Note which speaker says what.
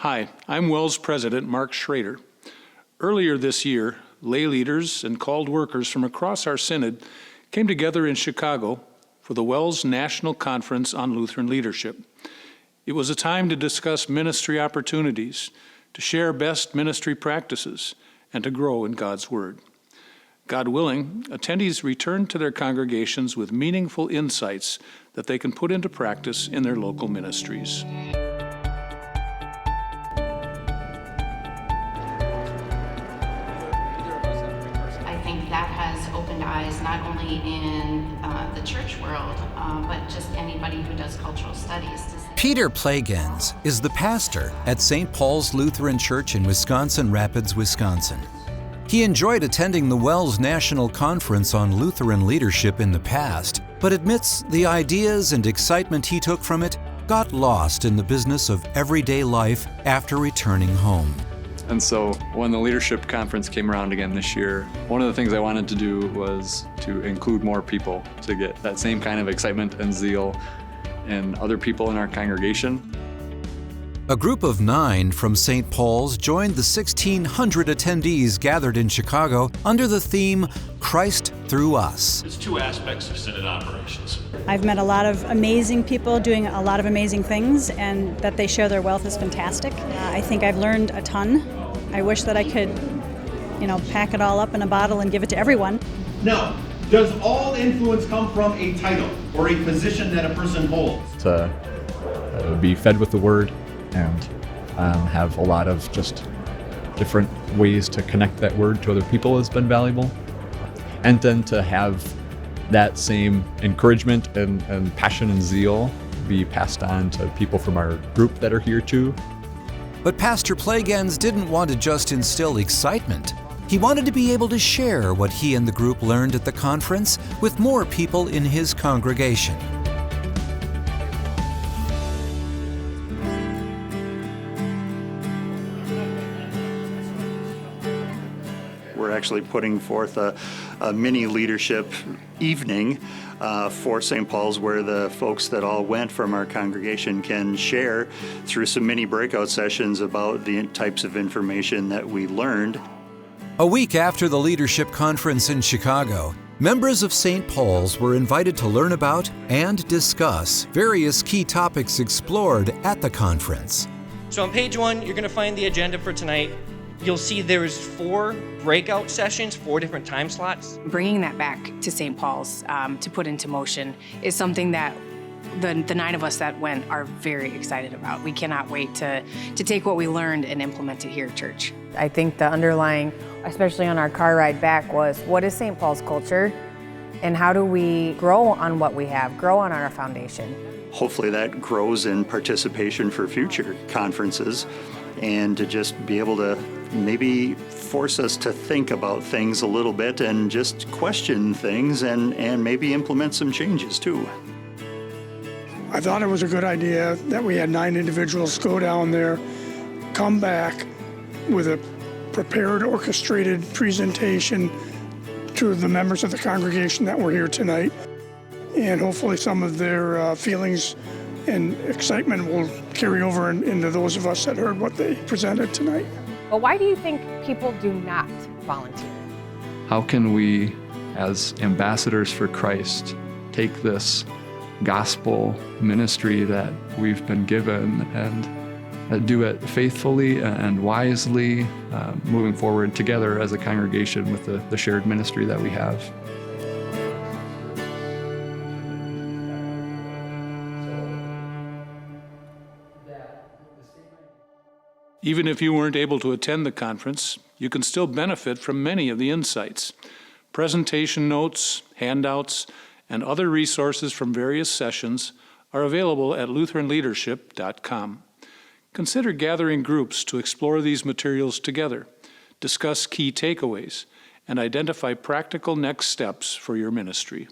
Speaker 1: Hi, I'm WELS President Mark Schrader. Earlier this year, lay leaders and called workers from across our synod came together in Chicago for the WELS National Conference on Lutheran Leadership. It was a time to discuss ministry opportunities, to share best ministry practices, and to grow in God's Word. God willing, attendees returned to their congregations with meaningful insights that they can put into practice in their local ministries.
Speaker 2: I think that has opened eyes not only in the church world, but just anybody who does cultural studies.
Speaker 3: Peter Plagens is the pastor at St. Paul's Lutheran Church in Wisconsin Rapids, Wisconsin. He enjoyed attending the WELS National Conference on Lutheran Leadership in the past, but admits the ideas and excitement he took from it got lost in the business of everyday life after returning home.
Speaker 4: And so when the leadership conference came around again this year, one of the things I wanted to do was to include more people to get that same kind of excitement and zeal in other people in our congregation.
Speaker 3: A group of 9 from St. Paul's joined the 1,600 attendees gathered in Chicago under the theme, Christ Through Us.
Speaker 5: There's 2 aspects of synod operations.
Speaker 6: I've met a lot of amazing people doing a lot of amazing things, and that they share their wealth is fantastic. I think I've learned a ton. I wish that I could, pack it all up in a bottle and give it to everyone.
Speaker 7: Now, does all influence come from a title or a position that a person holds?
Speaker 8: To be fed with the Word and have a lot of just different ways to connect that Word to other people has been valuable. And then to have that same encouragement and passion and zeal be passed on to people from our group that are here too.
Speaker 3: But Pastor Plagens didn't want to just instill excitement. He wanted to be able to share what he and the group learned at the conference with more people in his congregation.
Speaker 9: We're actually putting forth a mini leadership evening for St. Paul's, where the folks that all went from our congregation can share through some mini breakout sessions about the types of information that we learned.
Speaker 3: A week after the leadership conference in Chicago, members of St. Paul's were invited to learn about and discuss various key topics explored at the conference.
Speaker 10: So on page 1, you're going to find the agenda for tonight. You'll see there's 4 breakout sessions, 4 different time slots.
Speaker 11: Bringing that back to St. Paul's to put into motion is something that the 9 of us that went are very excited about. We cannot wait to take what we learned and implement it here at church.
Speaker 12: I think the underlying, especially on our car ride back, was what is St. Paul's culture and how do we grow on what we have, grow on our foundation.
Speaker 9: Hopefully that grows in participation for future conferences, and to just be able to maybe force us to think about things a little bit and just question things and maybe implement some changes too.
Speaker 13: I thought it was a good idea that we had 9 individuals go down there, come back with a prepared, orchestrated presentation to the members of the congregation that were here tonight. And hopefully some of their feelings and excitement will carry over into those of us that heard what they presented tonight.
Speaker 12: But why do you think people do not volunteer?
Speaker 4: How can we, as ambassadors for Christ, take this gospel ministry that we've been given and do it faithfully and wisely, moving forward together as a congregation with the shared ministry that we have?
Speaker 1: Even if you weren't able to attend the conference, you can still benefit from many of the insights. Presentation notes, handouts, and other resources from various sessions are available at lutheranleadership.com. Consider gathering groups to explore these materials together, discuss key takeaways, and identify practical next steps for your ministry.